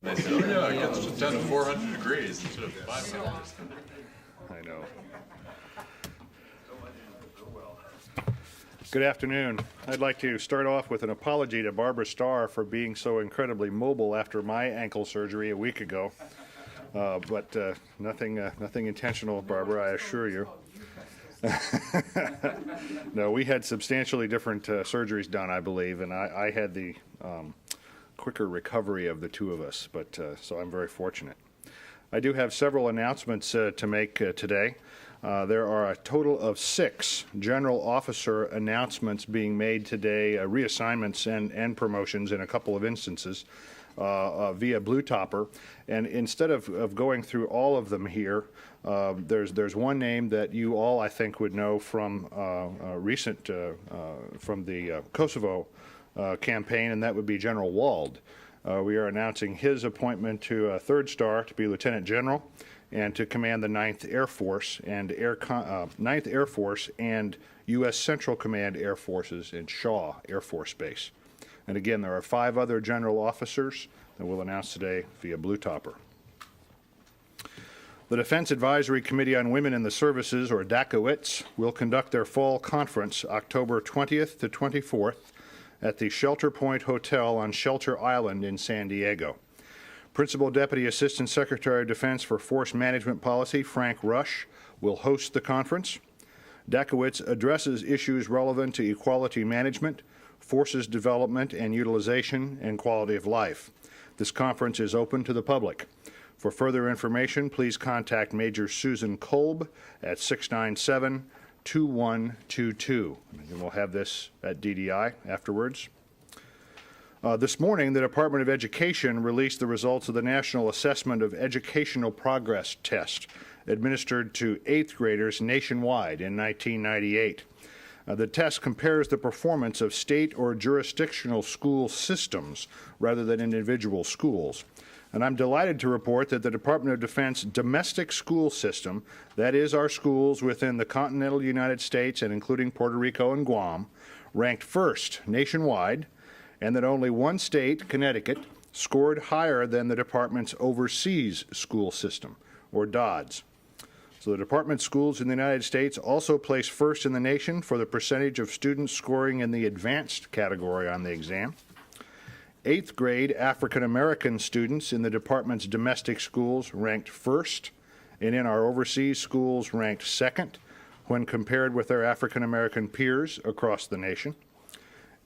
They said, oh yeah, it gets down to 400 degrees instead of 500. I know. Good afternoon. I'd like to start off with an apology to Barbara Starr for being so incredibly mobile after my ankle surgery a week ago. But nothing intentional, Barbara, I assure you. No, we had substantially different surgeries done, I believe, and I had the quicker recovery of the two of us, but so I'm very fortunate. I do have several announcements to make today. There are a total of 6 general officer announcements being made today, reassignments and promotions in a couple of instances via Blue Topper. And instead of going through all of them here, there's one name that you all, I think, would know from recent, from the Kosovo campaign, and that would be General Wald. We are announcing his appointment to a 3rd star to be Lieutenant General and to command the 9th Air Force and 9th Air Force and U.S. Central Command Air Forces in Shaw Air Force Base. And again, there are 5 other general officers that we'll announce today via Blue Topper. The Defense Advisory Committee on Women in the Services, or DACOWITS, will conduct their fall conference October 20th to 24th at the Shelter Point Hotel on Shelter Island in San Diego. Principal Deputy Assistant Secretary of Defense for Force Management Policy, Frank Rush, will host the conference. DACOWITS addresses issues relevant to equality management, forces development and utilization, and quality of life. This conference is open to the public. For further information, please contact Major Susan Kolb at 697-2122. And we'll have this at DDI afterwards. This morning, the Department of Education released the results of the National Assessment of Educational Progress test administered to 8th graders nationwide in 1998. The test compares the performance of state or jurisdictional school systems rather than individual schools. And I'm delighted to report that the Department of Defense domestic school system, that is our schools within the continental United States and including Puerto Rico and Guam, ranked 1st nationwide, and that only one state, Connecticut, scored higher than the department's overseas school system, or DoDs. So the department's schools in the United States also placed 1st in the nation for the percentage of students scoring in the advanced category on the exam. 8th grade African American students in the department's domestic schools ranked 1st, and in our overseas schools ranked 2nd when compared with their African American peers across the nation.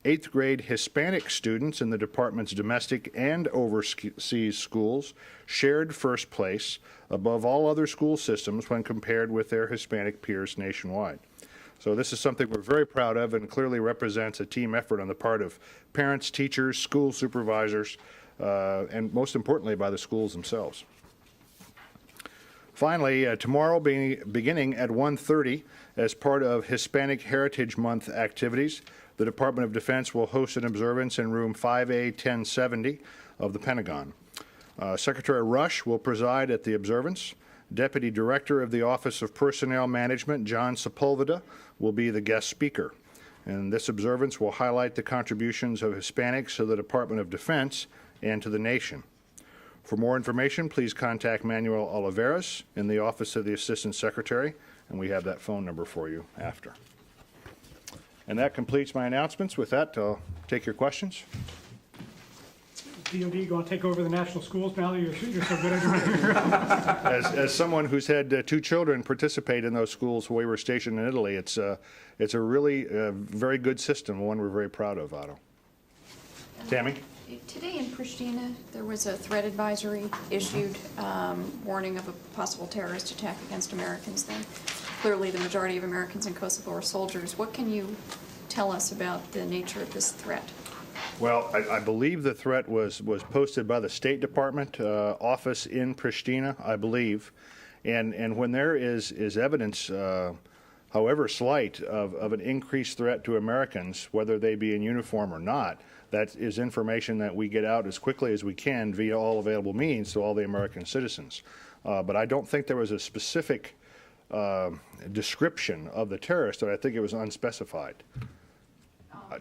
8th grade Hispanic students in the department's domestic and overseas schools shared 1st place above all other school systems when compared with their Hispanic peers nationwide. So this is something we're very proud of and clearly represents a team effort on the part of parents, teachers, school supervisors, and most importantly by the schools themselves. Finally, tomorrow beginning at 1:30 as part of Hispanic Heritage Month activities, the Department of Defense will host an observance in room 5A 1070 of the Pentagon. Secretary Rush will preside at the observance. Deputy Director of the Office of Personnel Management, John Sepulveda, will be the guest speaker. And this observance will highlight the contributions of Hispanics to the Department of Defense and to the nation. For more information, please contact Manuel Oliveras in the Office of the Assistant Secretary, and we have that phone number for you after. And that completes my announcements. With that, I'll take your questions. DoD going to take over the national schools now that you're so good at it? As someone who's had 2 children participate in those schools while we were stationed in Italy, it's a really very good system, one we're very proud of, Otto. Tammy? Today in Pristina, there was a threat advisory issued warning of a possible terrorist attack against Americans there. Clearly, the majority of Americans in Kosovo are soldiers. What can you tell us about the nature of this threat? Well, I believe the threat was posted by the State Department office in Pristina, I believe. And when there is evidence, however slight, of an increased threat to Americans, whether they be in uniform or not, that is information that we get out as quickly as we can via all available means to all the American citizens. But I don't think there was a specific description of the terrorist, and I think it was unspecified.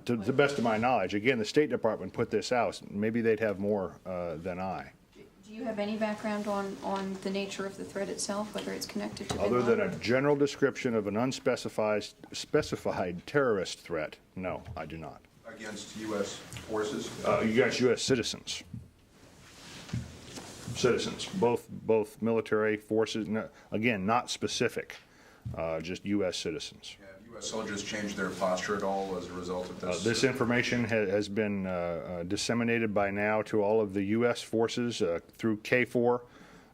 To the best of my knowledge. Again, the State Department put this out. Maybe they'd have more than I. Do you have any background on the nature of the threat itself, whether it's connected to bin Other than a Laden? general description of an specified terrorist threat, no, I do not. Against U.S. forces? Against U.S. citizens. Citizens, both military forces, again, not specific, just U.S. citizens. Have U.S. soldiers changed their posture at all as a result of this? This information has been disseminated by now to all of the U.S. forces through K4,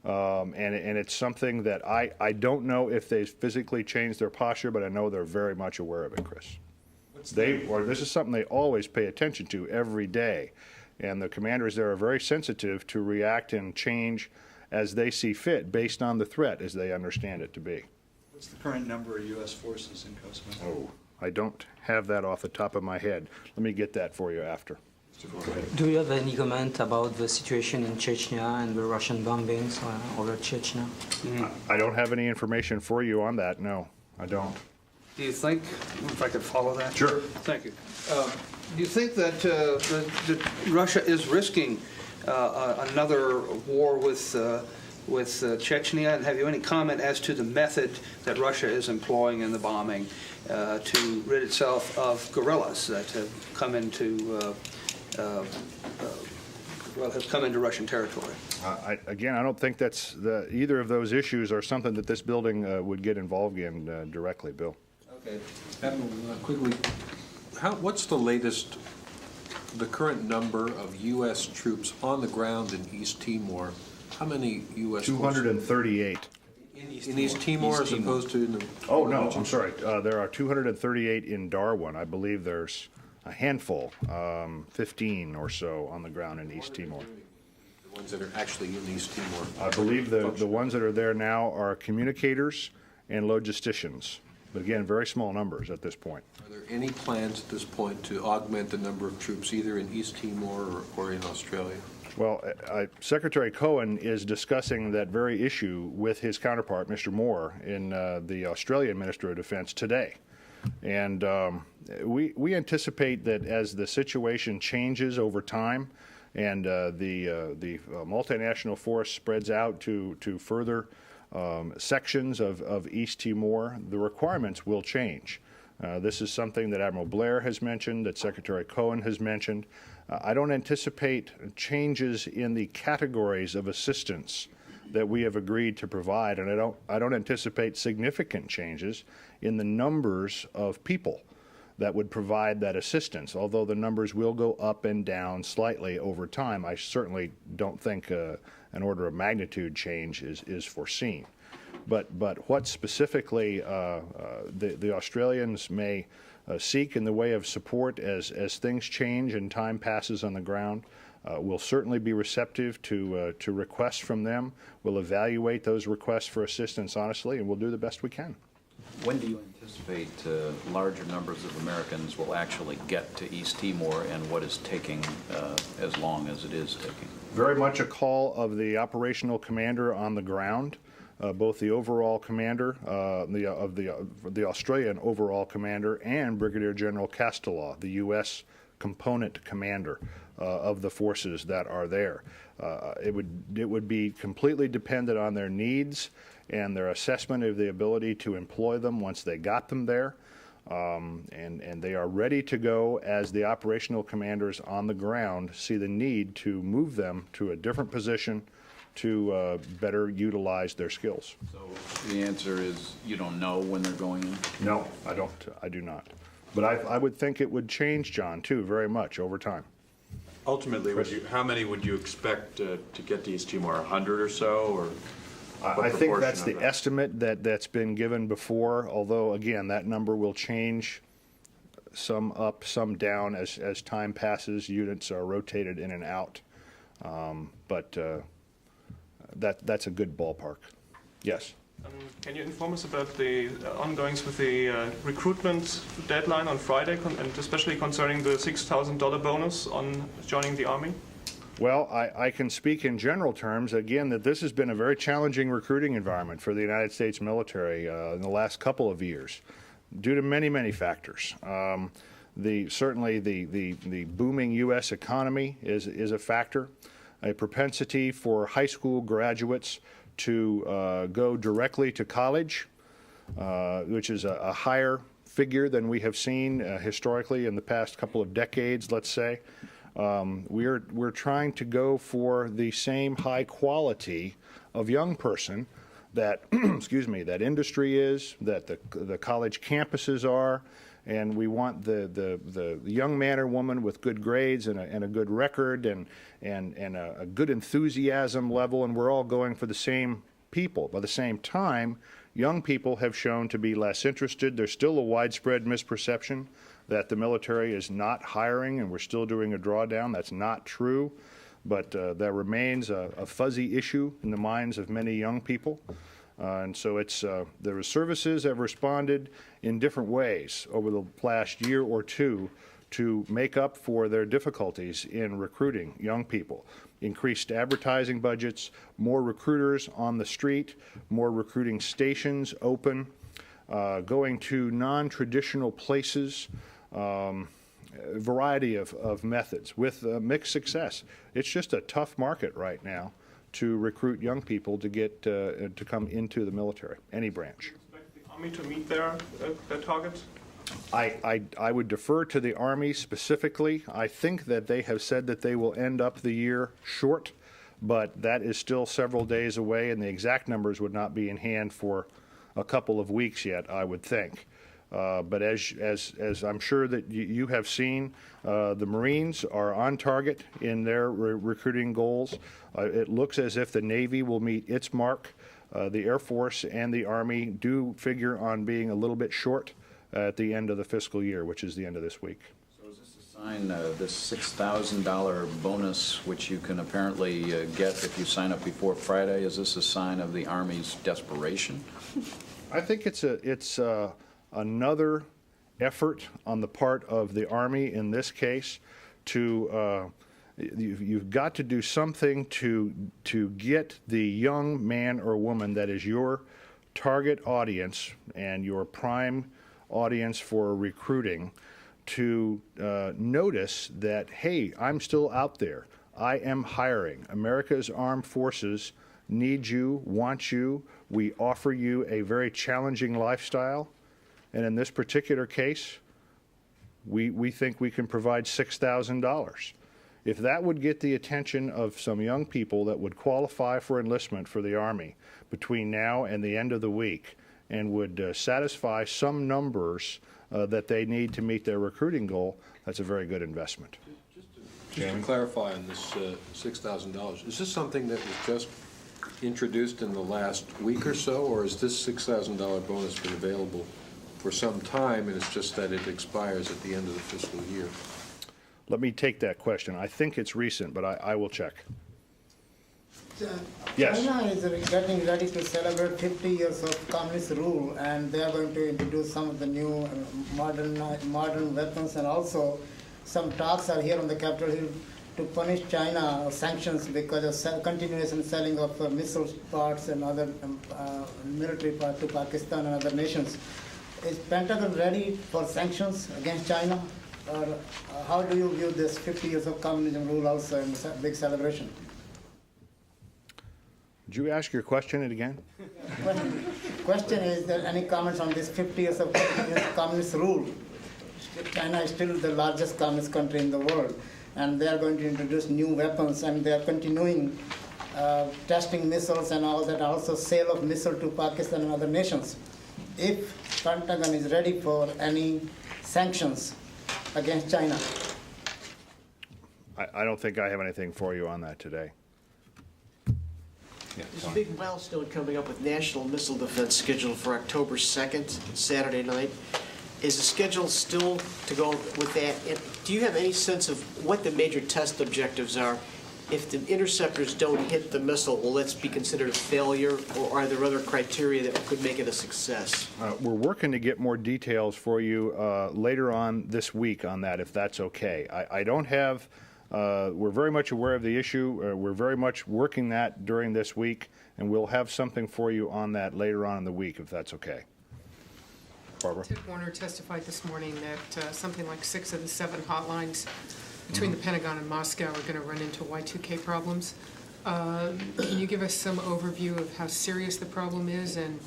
and it's something that I don't know if they physically changed their posture, but I know they're very much aware of it, Chris. This is something they always pay attention to every day, and the commanders there are very sensitive to react and change as they see fit based on the threat as they understand it to be. What's the current number of U.S. forces in Kosovo? Oh, I don't have that off the top of my head. Let me get that for you after. Do you have any comment about the situation in Chechnya and the Russian bombings over Chechnya? I don't have any information for you on that, no, I don't. Do you think, if I could follow that? Sure. Thank you. Do you think that Russia is risking another war with Chechnya? And have you any comment as to the method that Russia is employing in the bombing to rid itself of guerrillas that have come into Russian territory? Again, I don't think that's either of those issues are something that this building would get involved in directly, Bill. Okay. Admiral Quigley, what's the latest, the current number of U.S. troops on the ground in East Timor? How many U.S. 238. In East Timor as opposed to in the... Oh, no, I'm sorry. There are 238 in Darwin. I believe there's a handful, 15 or so on the ground in East Timor. The ones that are actually in East Timor. I believe the ones that are there now are communicators and logisticians. But again, very small numbers at this point. Are there any plans at this point to augment the number of troops either in East Timor or in Australia? Well, Secretary Cohen is discussing that very issue with his counterpart, Mr. Moore, in the Australian Minister of Defense today. And we anticipate that as the situation changes over time and the multinational force spreads out to further sections of East Timor, the requirements will change. This is something that Admiral Blair has mentioned, that Secretary Cohen has mentioned. I don't anticipate changes in the categories of assistance that we have agreed to provide, and I don't anticipate significant changes in the numbers of people that would provide that assistance. Although the numbers will go up and down slightly over time, I certainly don't think an order of magnitude change is foreseen. But what specifically the Australians may seek in the way of support as things change and time passes on the ground, we'll certainly be receptive to requests from them. We'll evaluate those requests for assistance honestly, and we'll do the best we can. When do you anticipate larger numbers of Americans will actually get to East Timor, and what is taking as long as it is taking? Very much a call of the operational commander on the ground, both the overall commander, the Australian overall commander, and Brigadier General Castellaw, the U.S. component commander of the forces that are there. It would be completely dependent on their needs and their assessment of the ability to employ them once they got them there. And they are ready to go as the operational commanders on the ground see the need to move them to a different position to better utilize their skills. So the answer is you don't know when they're going in? No, I don't. I do not. But I would think it would change, John, too, very much over time. Ultimately, how many would you expect to get to East Timor? 100 or so, or? I think that's the estimate that's been given before, although, again, that number will change, some up, some down, as time passes. Units are rotated in and out. But that's a good ballpark. Yes? Can you inform us about the ongoings with the recruitment deadline on Friday, and especially concerning the $6,000 bonus on joining the Army? Well, I can speak in general terms, again, that this has been a very challenging recruiting environment for the United States military in the last couple of years, due to many, many factors. Certainly the booming U.S. economy is a factor. a propensity for high school graduates to go directly to college, which is a higher figure than we have seen historically in the past couple of decades, let's say. We're trying to go for the same high quality of young person that, excuse me, that industry is, that the college campuses are, and we want the young man or woman with good grades and a good record and a good enthusiasm level, and we're all going for the same people. By the same time, young people have shown to be less interested. There's still a widespread misperception that the military is not hiring and we're still doing a drawdown. That's not true, but that remains a fuzzy issue in the minds of many young people. And so it's the services have responded in different ways over the last year or two to make up for their difficulties in recruiting young people. Increased advertising budgets, more recruiters on the street, more recruiting stations open, going to non-traditional places, a variety of methods with mixed success. It's just a tough market right now to recruit young people to get to come into the military, any branch. Do you expect the Army to meet their target? I would defer to the Army specifically. I think that they have said that they will end up the year short, but that is still several days away, and the exact numbers would not be in hand for a couple of weeks yet, I would think. But as I'm sure that you have seen, the Marines are on target in their recruiting goals. It looks as if the Navy will meet its mark. The Air Force and the Army do figure on being a little bit short at the end of the fiscal year, which is the end of this week. So is this a sign, this $6,000 bonus, which you can apparently get if you sign up before Friday, is this a sign of the Army's desperation? I think it's another effort on the part of the Army in this case to you've got to do something to get the young man or woman that is your target audience and your prime audience for recruiting to notice that, hey, I'm still out there. I am hiring. America's armed forces need you, want you. We offer you a very challenging lifestyle. And in this particular case, we think we can provide $6,000. If that would get the attention of some young people that would qualify for enlistment for the Army between now and the end of the week and would satisfy some numbers that they need to meet their recruiting goal, that's a very good investment. Just to clarify on this $6,000, is this something that was just introduced in the last week or so, or is this $6,000 bonus been available for some time and it's just that it expires at the end of the fiscal year? Let me take that question. I think it's recent, but I will check. Yes. China is getting ready to celebrate 50 years of communist rule, and they are going to introduce some of the new modern weapons, and also some talks are here on the Capitol Hill to punish China sanctions because of continuation selling of missile parts and other military parts to Pakistan and other nations. Is Pentagon ready for sanctions against China? Or how do you view this 50 years of communism rule also in a big celebration? Did you ask your question again? Question is there any comments on this 50 years of communist rule? China is still the largest communist country in the world, and they are going to introduce new weapons, and they are continuing testing missiles and all that, also sale of missiles to Pakistan and other nations. If Pentagon is ready for any sanctions against China? I don't think I have anything for you on that today. There's a big milestone coming up with National Missile Defense scheduled for October 2nd, Saturday night. Is the schedule still to go with that? And do you have any sense of what the major test objectives are? If the interceptors don't hit the missile, will that be considered a failure, or are there other criteria that could make it a success? We're working to get more details for you later on this week on that, if that's okay. I don't have, we're very much aware of the issue. We're very much working that during this week, and we'll have something for you on that later on in the week, if that's okay. Barbara? Ted Warner testified this morning that something like 6 of the 7 hotlines between the Pentagon and Moscow are going to run into Y2K problems. Can you give us some overview of how serious the problem is, and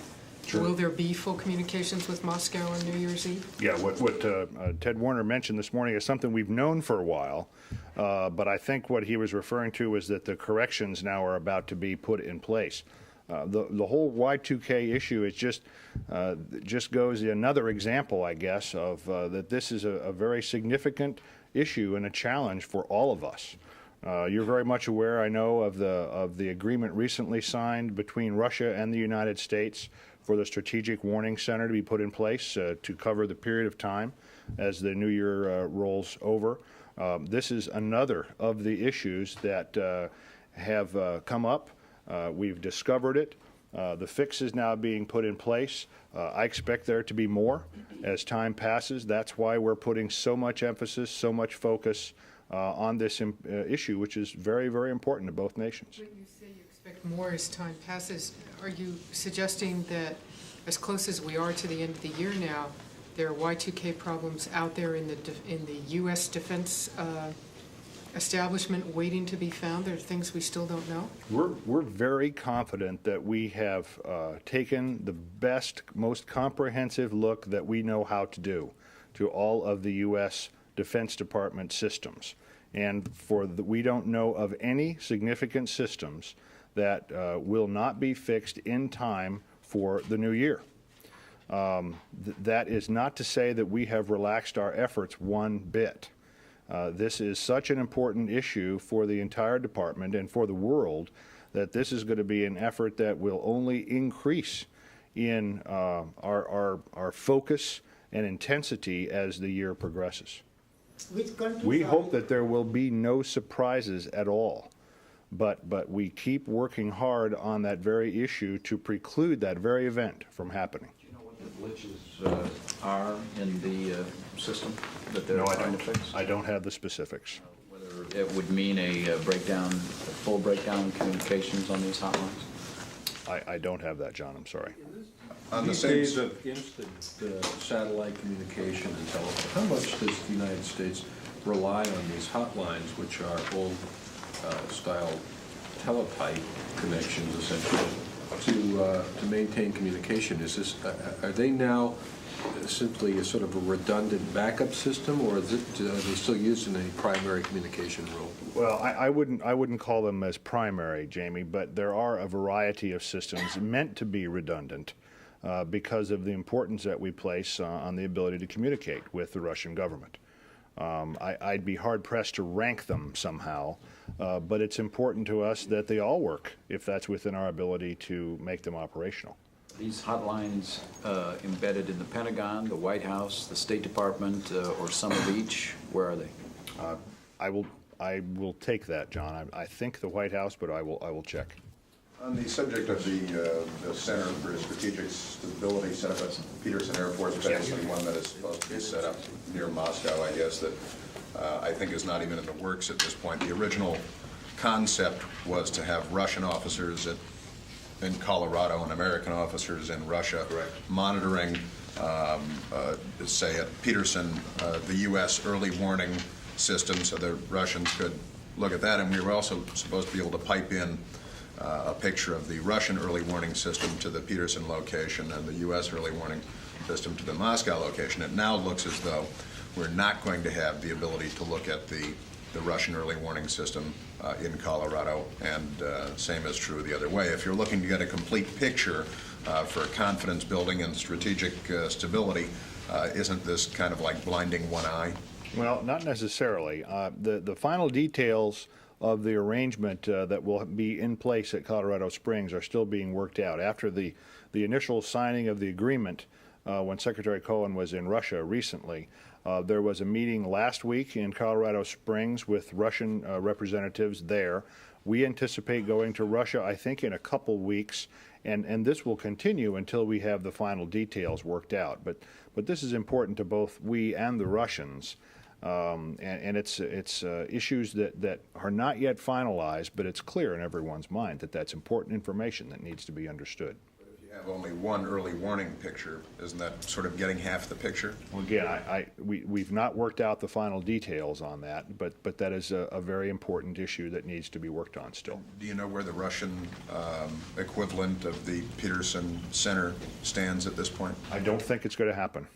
will there be full communications with Moscow on New Year's Eve? Yeah, what Ted Warner mentioned this morning is something we've known for a while, but I think what he was referring to is that the corrections now are about to be put in place. The whole Y2K issue is just goes another example, I guess, of that this is a very significant issue and a challenge for all of us. You're very much aware, I know, of the agreement recently signed between Russia and the United States for the Strategic Warning Center to be put in place to cover the period of time as the new year rolls over. This is another of the issues that have come up. We've discovered it. The fix is now being put in place. I expect there to be more as time passes. That's why we're putting so much emphasis, so much focus on this issue, which is very, very important to both nations. When you say you expect more as time passes, are you suggesting that as close as we are to the end of the year now, there are Y2K problems out there in the U.S. defense establishment waiting to be found? There are things we still don't know? We're very confident that we have taken the best, most comprehensive look that we know how to do to all of the U.S. Defense Department systems. And we don't know of any significant systems that will not be fixed in time for the new year. That is not to say that we have relaxed our efforts one bit. This is such an important issue for the entire department and for the world that this is going to be an effort that will only increase in our focus and intensity as the year progresses. Which countries We hope that there will be no surprises at all, but we keep working hard on that very issue to preclude that very event from happening. Do you know what the glitches are in the system that they're trying to fix? I don't have the specifics. Whether it would mean a breakdown, a full breakdown in communications on these hotlines? I don't have that, John. I'm sorry. On the These same days of instant satellite communication and telephone, how much does the United States rely on these hotlines, which are old style teletype connections, essentially, to maintain communication? Is this are they now simply a sort of a redundant backup system, or are they still used in a primary communication role? Well, I wouldn't call them as primary, Jamie, but there are a variety of systems meant to be redundant because of the importance that we place on the ability to communicate with the Russian government. I'd be hard-pressed to rank them somehow, but it's important to us that they all work if that's within our ability to make them operational. These hotlines embedded in the Pentagon, the White House, the State Department, or some of each? Where are they? I will take that, John. I think the White House, but I will check. On the subject of the Center for Strategic Stability set up at Peterson Air Force Base, and one that is supposed to be set up near Moscow, I guess, that I think is not even in the works at this point. The original concept was to have Russian officers in Colorado and American officers in Russia monitoring, say at Peterson, the U.S. early warning system so the Russians could look at that. And we were also supposed to be able to pipe in a picture of the Russian early warning system to the Peterson location and the U.S. early warning system to the Moscow location. It now looks as though we're not going to have the ability to look at the Russian early warning system in Colorado, and same is true the other way. If you're looking to get a complete picture for confidence building and strategic stability, isn't this kind of like blinding one eye? Well, not necessarily. The final details of the arrangement that will be in place at Colorado Springs are still being worked out. After the initial signing of the agreement, when Secretary Cohen was in Russia recently, there was a meeting last week in Colorado Springs with Russian representatives there. We anticipate going to Russia, I think, in a couple weeks, and this will continue until we have the final details worked out. But this is important to both we and the Russians. And it's issues that are not yet finalized, but it's clear in everyone's mind that that's important information that needs to be understood. If you have only one early warning picture. Isn't that sort of getting half the picture? Well, again, we've not worked out the final details on that, but that is a very important issue that needs to be worked on still. Do you know where the Russian equivalent of the Peterson Center stands at this point? I don't think it's going to happen.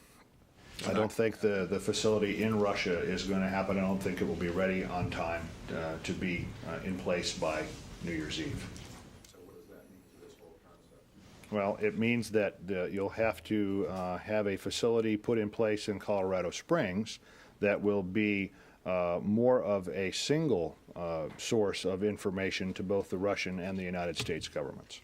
I don't think the facility in Russia is going to happen. I don't think it will be ready on time to be in place by New Year's Eve. So what does that mean to this whole concept? Well, it means that you'll have to have a facility put in place in Colorado Springs that will be more of a single source of information to both the Russian and the United States governments.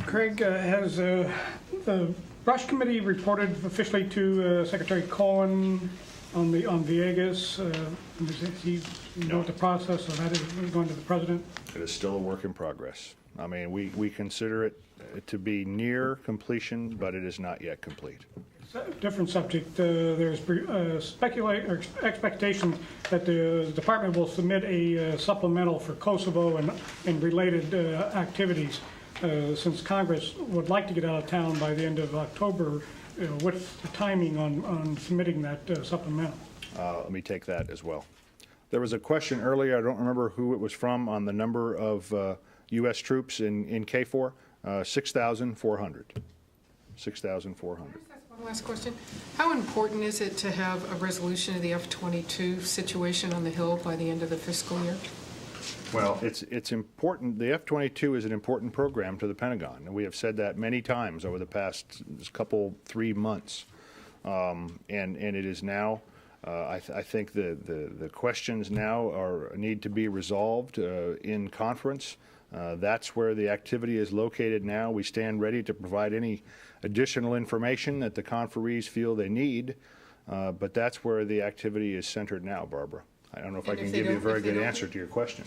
Craig, has the Brush Committee reported officially to Secretary Cohen on Viegas? Does he know what the process of that is going to the President? It is still a work in progress. I mean, we consider it to be near completion, but it is not yet complete. Different subject. There's expectation that the department will submit a supplemental for Kosovo and related activities. Since Congress would like to get out of town by the end of October, what's the timing on submitting that supplemental? Let me take that as well. There was a question earlier, I don't remember who it was from, on the number of U.S. troops in KFOR. 6,400. 6,400. One last question. How important is it to have a resolution of the F-22 situation on the Hill by the end of the fiscal year? Well, it's important. The F-22 is an important program to the Pentagon, and we have said that many times over the past couple, 3 months. And it is now, I think the questions now need to be resolved in conference. That's where the activity is located now. We stand ready to provide any additional information that the conferees feel they need, but that's where the activity is centered now, Barbara. I don't know if I can give you a very good answer to your question.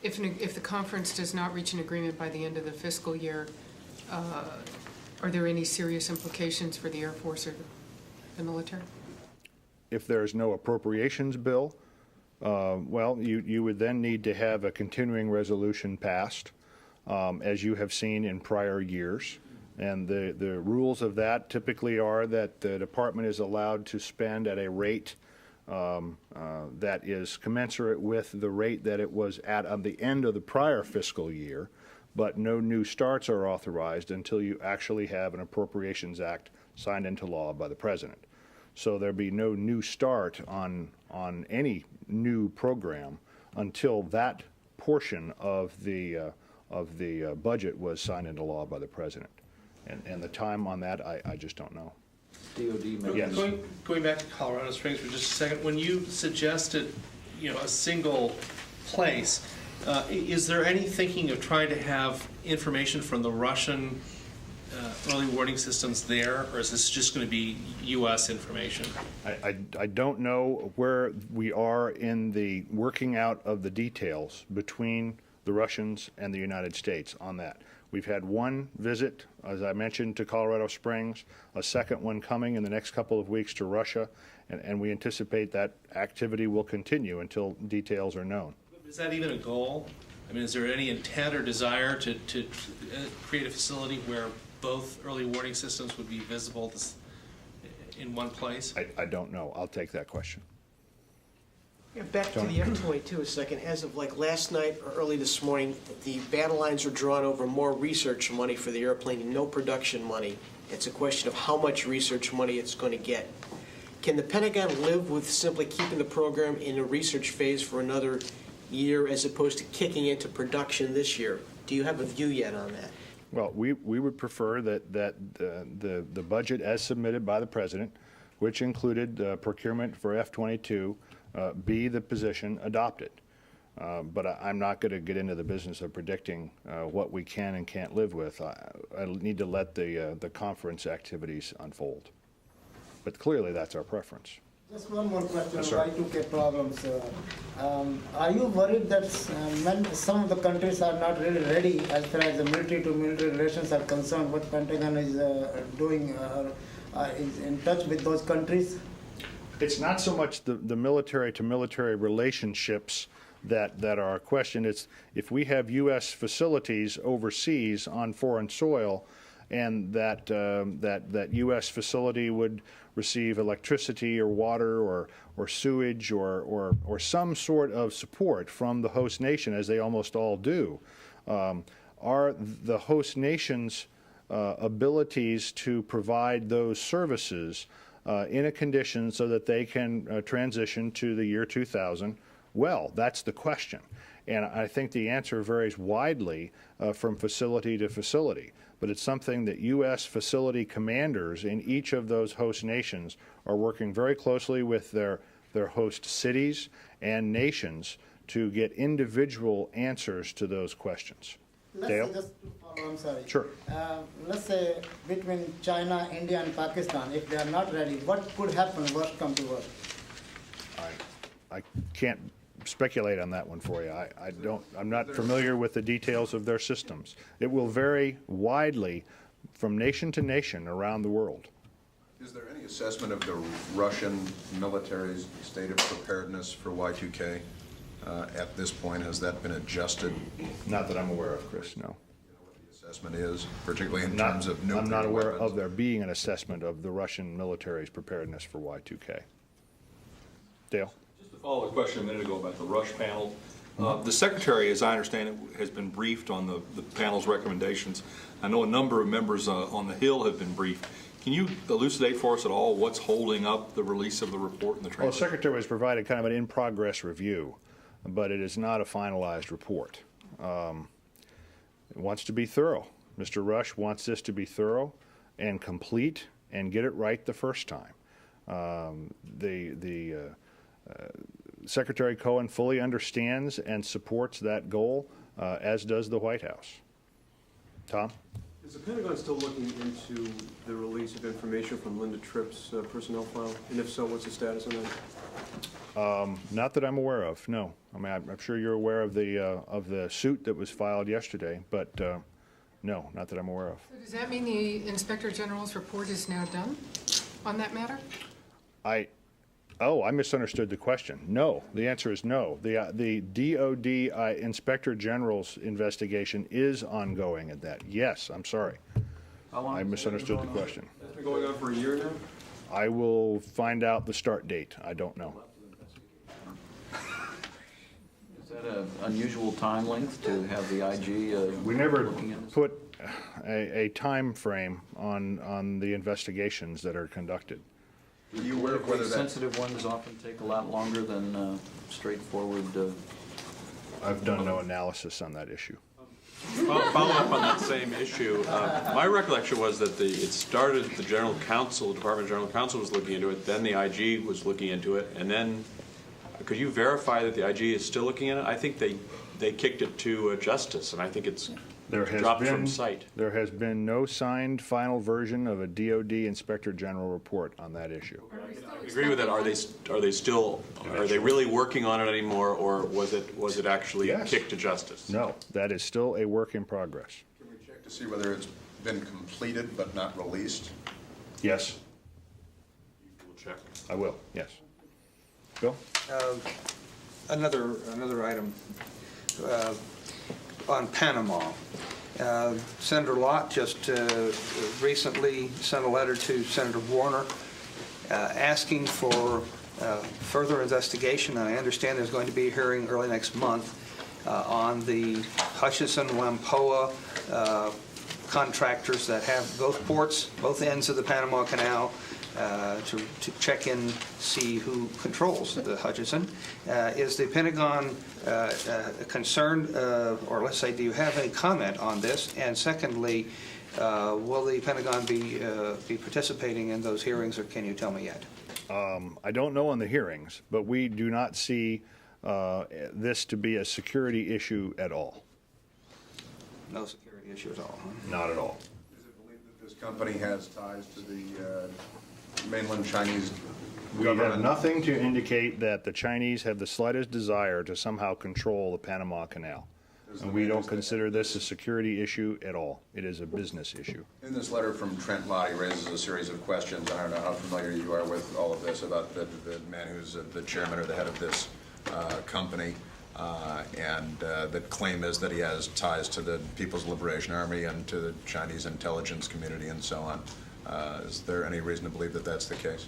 If the conference does not reach an agreement by the end of the fiscal year, are there any serious implications for the Air Force or the military? If there is no appropriations bill, well, you would then need to have a continuing resolution passed, as you have seen in prior years. And the rules of that typically are that the department is allowed to spend at a rate that is commensurate with the rate that it was at the end of the prior fiscal year, but no new starts are authorized until you actually have an Appropriations Act signed into law by the President. So there'll be no new start on any new program until that portion of the budget was signed into law by the President. And the time on that, I just don't know. DoD, yes. Going back to Colorado Springs for just a second, when you suggested, a single place, is there any thinking of trying to have information from the Russian early warning systems there, or is this just going to be U.S. information? I don't know where we are in the working out of the details between the Russians and the United States on that. We've had one visit, as I mentioned, to Colorado Springs, a second one coming in the next couple of weeks to Russia, and we anticipate that activity will continue until details are known. Is that even a goal? I mean, is there any intent or desire to create a facility where both early warning systems would be visible in one place? I don't know. I'll take that question. Yeah, back to the F-22 a second. As of like last night or early this morning, the battle lines are drawn over more research money for the airplane and no production money. It's a question of how much research money it's going to get. Can the Pentagon live with simply keeping the program in a research phase for another year as opposed to kicking into production this year? Do you have a view yet on that? Well, we would prefer that the budget as submitted by the President, which included procurement for F-22, be the position adopted. But I'm not going to get into the business of predicting what we can and can't live with. I need to let the conference activities unfold. But clearly, that's our preference. Just one more question Yes, on Y2K problems. Are you worried that some of the countries are not really ready as far as the military-to-military relations are concerned? What Pentagon is doing is in touch with those countries? It's not so much the military-to-military relationships that are questioned. It's if we have U.S. facilities overseas on foreign soil, and that U.S. facility would receive electricity or water or sewage or some sort of support from the host nation, as they almost all do, are the host nation's abilities to provide those services in a condition so that they can transition to the year 2000? Well, that's the question. And I think the answer varies widely from facility to facility. But it's something that U.S. facility commanders in each of those host nations are working very closely with their host cities and nations to get individual answers to those questions. Dale? Just to follow, I'm sorry. Sure. Let's say between China, India, and Pakistan, if they are not ready, what could happen, worst come to worst? I can't speculate on that one for you. I'm not familiar with the details of their systems. It will vary widely from nation to nation around the world. Is there any assessment of the Russian military's state of preparedness for Y2K at this point? Has that been adjusted? Not that I'm aware of, Chris, no. What the assessment is, particularly in terms of nuclear I'm not aware weapons? of there being an assessment of the Russian military's preparedness for Y2K. Dale? Just to follow the question a minute ago about the Rush panel, the Secretary, as I understand it, has been briefed on the panel's recommendations. I know a number of members on the Hill have been briefed. Can you elucidate for us at all what's holding up the release of the report and the Well, the transcript? Secretary has provided kind of an in-progress review, but it is not a finalized report. It wants to be thorough. Mr. Rush wants this to be thorough and complete and get it right the first time. Secretary Cohen fully understands and supports that goal, as does the White House. Tom? Is the Pentagon still looking into the release of information from Linda Tripp's personnel file? And if so, what's the status on that? Not that I'm aware of, no. I mean, I'm sure you're aware of the suit that was filed yesterday, but no, not that I'm aware of. So does that mean the Inspector General's report is now done on that matter? I misunderstood the question. No, the answer is no. The DoD Inspector General's investigation is ongoing at that. Yes, I'm sorry. How long I misunderstood the question. It's been going on for a year now? I will find out the start date. I don't know. Is that an unusual time length to have the IG We never looking at this? put a time frame on the investigations that are conducted. Are you aware of whether that... Sensitive ones often take a lot longer than straightforward... I've done no analysis on that issue. Follow up on that same issue. My recollection was that it started, the General Counsel, Department General Counsel was looking into it, then the IG was looking into it, and then, could you verify that the IG is still looking at it? I think they kicked it to Justice, and I think it's dropped from sight. There has been no signed final version of a DoD Inspector General report on that issue. I agree with that. Are they really working on it anymore, or was it actually kicked to Justice? No, that is still a work in progress. Can we check to see whether it's been completed but not released? Yes. We'll check. I will, yes. Bill? Another item on Panama. Senator Lott just recently sent a letter to Senator Warner asking for further investigation, and I understand there's going to be a hearing early next month on the Hutchison-Whampoa contractors that have both ports, both ends of the Panama Canal, to check in, see who controls the Hutchison. Is the Pentagon concerned, or let's say, do you have any comment on this? And secondly, will the Pentagon be participating in those hearings, or can you tell me yet? I don't know on the hearings, but we do not see this to be a security issue at all. No security issue at all? Not at all. Is it believed that this company has ties to the mainland Chinese government? We have nothing to indicate that the Chinese have the slightest desire to somehow control the Panama Canal. And we don't consider this a security issue at all. It is a business issue. In this letter from Trent Lott, he raises a series of questions. I don't know how familiar you are with all of this about the man who's the chairman or the head of this company. and the claim is that he has ties to the People's Liberation Army and to the Chinese intelligence community and so on. Is there any reason to believe that that's the case?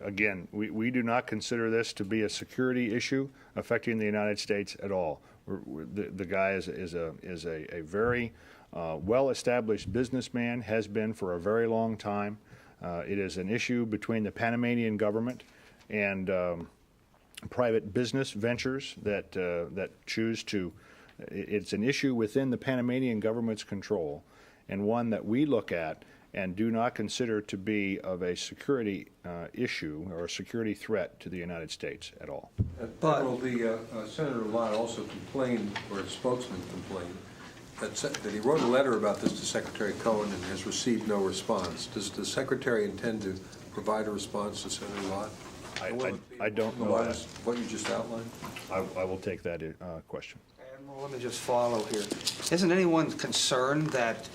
Again, we do not consider this to be a security issue affecting the United States at all. The guy is a very well-established businessman, has been for a very long time. It is an issue between the Panamanian government and private business ventures that choose to. It's an issue within the Panamanian government's control, and one that we look at and do not consider to be of a security issue or a security threat to the United States at all. Admiral, Senator Lott also complained, or a spokesman complained, that he wrote a letter about this to Secretary Cohen and has received no response. Does the Secretary intend to provide a response to Senator Lott? I don't know that. What you just outlined? I will take that question. Admiral, let me just follow here. Isn't anyone concerned that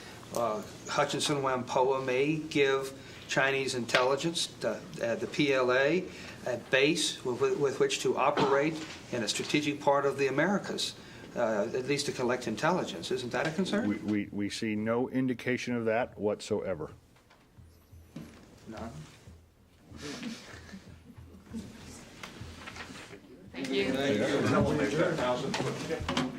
Hutchinson Whampoa may give Chinese intelligence, the PLA, a base with which to operate in a strategic part of the Americas, at least to collect intelligence? Isn't that a concern? We see no indication of that whatsoever. None. Thank you. Thank you.